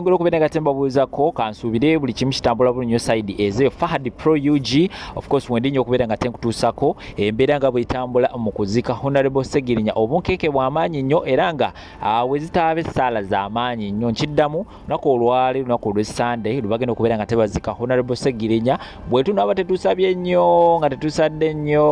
nongera okubeera nga tembabuuzako kansuubire buli kimu kitambula bulungi side ezo Fahad Pro UG of course wendi nnyo okubeera nga tenkutuusako embeera nga bwetambula mu kuzika Honorable Segirinya obunkeeke bw'amaanyi nnyo era nga we zitaaba essaala z'amaanyi nnyo nkiddamu lunaku olwali lunaku olw'Sunday lubagenda okubeera nga tebazika Honorable Segirinya bwe tunaaba tetusabye nnyo nga tetusadde nnyo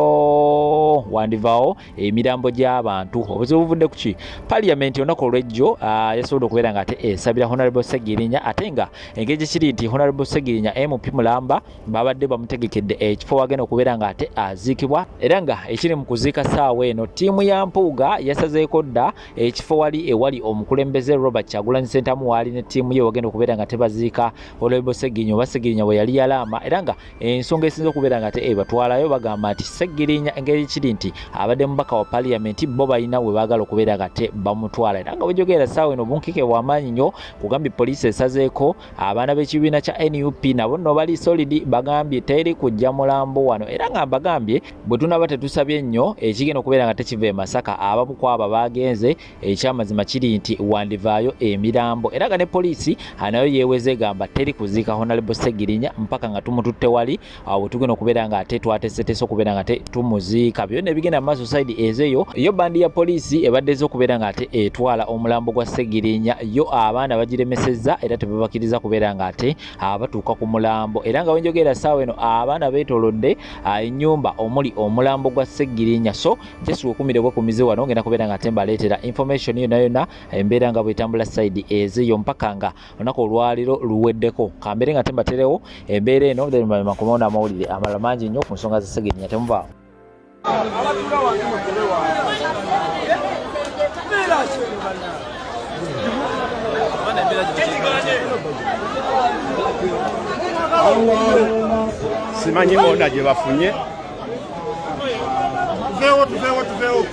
wandivaawo emirambo gy'abantu obuzibu buvudde ku ki Parliament olunaku olw'ejjo yasobodde okubeera nga ate esabira Honorable Segirinya ate nga engeri gyekiri nti Honorable Segirinya MP Mulamba babadde bamutegekedde ekifo wagenda okubeera nga ate aziikibwa era nga ekiri mu kuziika ssaawa eno ttiimu ya Mpuuga yasazeeko dda ekifo wali ewali omukulembeze Robert Kyagulanyi Ssentamu waali ne ttiimu ye wagenda okubeera nga tebaziika Honorable Segirinya oba Segirinya bwe yali yalaama era nga ensonga esinza okubeera nga ate ebatwalayo bagamba nti Segirinya engeri ekiri nti abadde mubaka wa Parliament bo balina we baagala okubeera nga te bamutwala era nga bwejogera ssaawa eno obunkeeke bw'amaanyi nnyo kugambye poliisi esazeeko abaana b'ekibiina kya NUP nabo nno bali solid bagambye teri kujja mulambo wano era nga mbagambye bwe tunaba tetusabye nnyo ekigenda okubeera nga tekiva e Masaka abamu ku abo bagenze ekyamazima kiri nti wandivaayo emirambo era nga ne poliisi nayo yeeweze egamba teri kuziika Honorable Segirinya mpaka nga tumututte wali awo tugenda okubeera nga ate twateeseteese okubeera nga te tumuziika byonna ebigenda mu maaso side ezeyo yo bandi ya poliisi ebaddeeza okubeera nga ate etwala omulambo gwa Segirinya yo abaana bagiremesezza era tebabakiriza kubeera nga ate batuuka ku mulambo era nga wenjogera ssaawa eno abaana beetoolodde ennyumba omuli omulambo gwa Segirinya so jesu okumire bwekumize wano ngenda kubeera nga ate mbaleetera information yonna yonna embeera nga bwetambula side ezeyo mpaka nga olunaku olwaliro luweddeko kambeere nga tembaterewo embeera eno makumaona amawulire amalala mangi nnyo ku nsonga za Segirinya temuvaawo simanyi bona gye bafunye tuveewo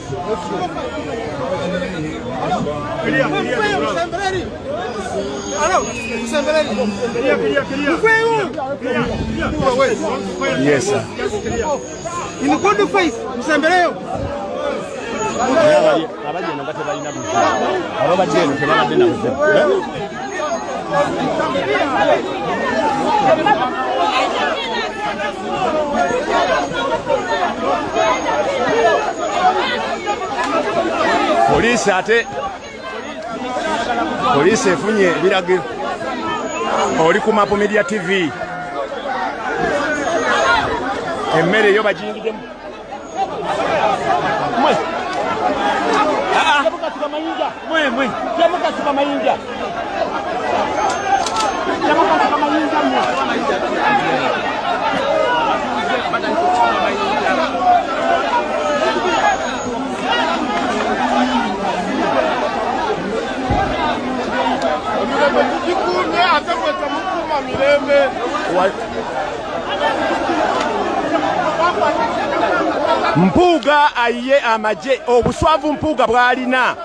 yes sir. In good faith musembereyo abagenda nga tebalina buzibu ababadde eno tebabadde na buzibu poliisi efunye ebiragiro oli ku Mapu Media TV emmere yo bagiyingidemu Mpuuga ayiye amagye obuswavu Mpuuga bwalina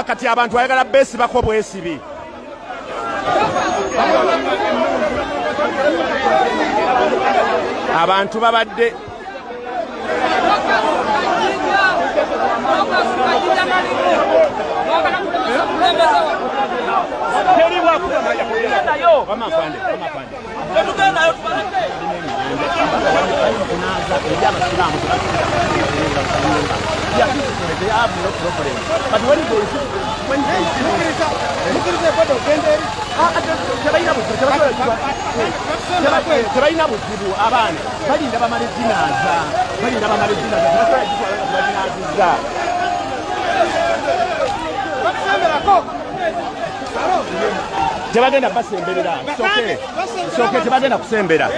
kati abantu ayagala beesibako bwesibi abantu babadde tebalina buzibu abaana balinda bamala ezinaaza tebagenda basemberera soke tebagenda kusembera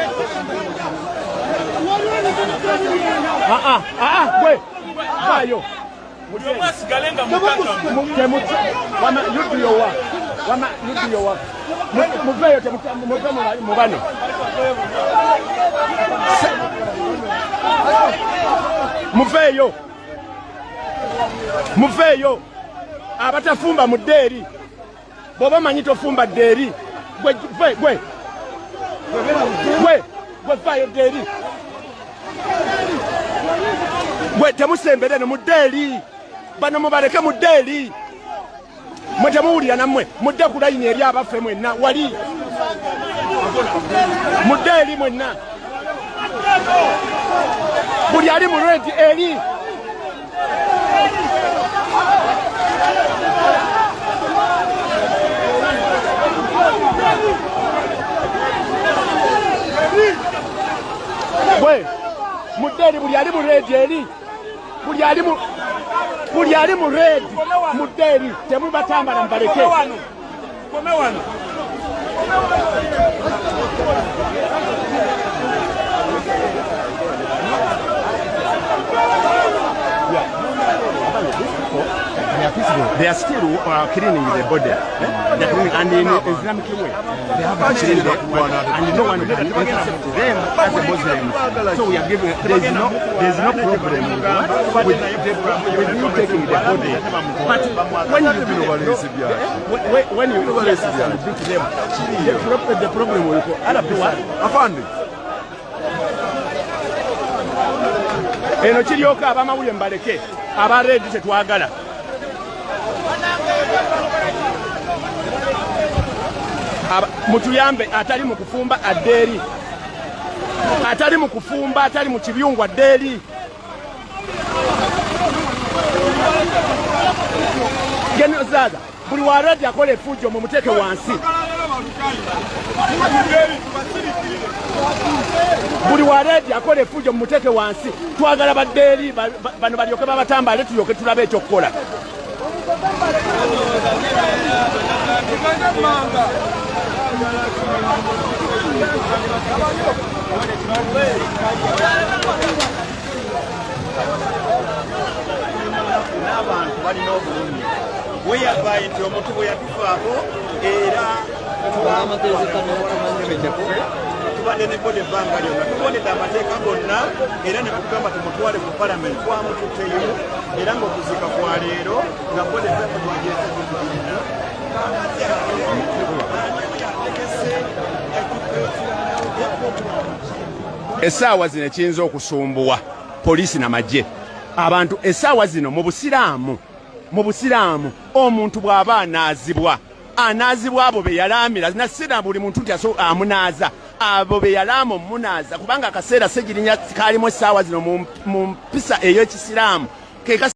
gwe vayo muveyo mubano muveeyo abatafumba mu ddeeri bw'oba manyi tofumba ddeeri gwe vaayo ddeeri gwe temusembere no mu ddeeri bano mubaleke mu ddeeri mwe temuwulira nammwe mudde ku layini eri abaffe mwenna wali mudde eri mwenna buli ali mu redi eri bwe mudde eri buli ali mu redi eri buli ali mu redi mudde eri temubatambala mubaleke They are still cleaning the body. They're cleaning, and in Islamic way, they have actually and no one can intercept them as a Muslim. So we are giving. There's no problem with you taking the body. But when you beat them, the problem will go. Eno kiryoka abamawulire mbaleke abareedi tetwagala mutuyambe atali mu kufumba addeeri atali mu kufumba atali mu kibyungwa addeeri genozaga buli wareedi akola efujjo mu muteeke wansi buli wareedi akola efujjo mu muteeke wansi twagala baddeeri bano balyoke babatambale tulyoke tulabe ekyokukola n'abantu balina obulumi weyabaye nti omuntu bwe yatufaako era tubadde ne bode ebbanga lyonna tubonedde amateeka gonna era ne kugamba tumutwale ku palamenti twamututteyo era ng'okuziika kwa leero nga bode essaawa zino ekiyinza okusumbuwa poliisi n'amagye abantu essaawa zino mu busiraamu omuntu bw'aba anaazibwa abo be yalaamira nasira buli muntu nti amunaaza abo be yalaama omunaaza kubanga akaseera segirinya kalimu essaawa zino mu mpisa ey'ekisiraamu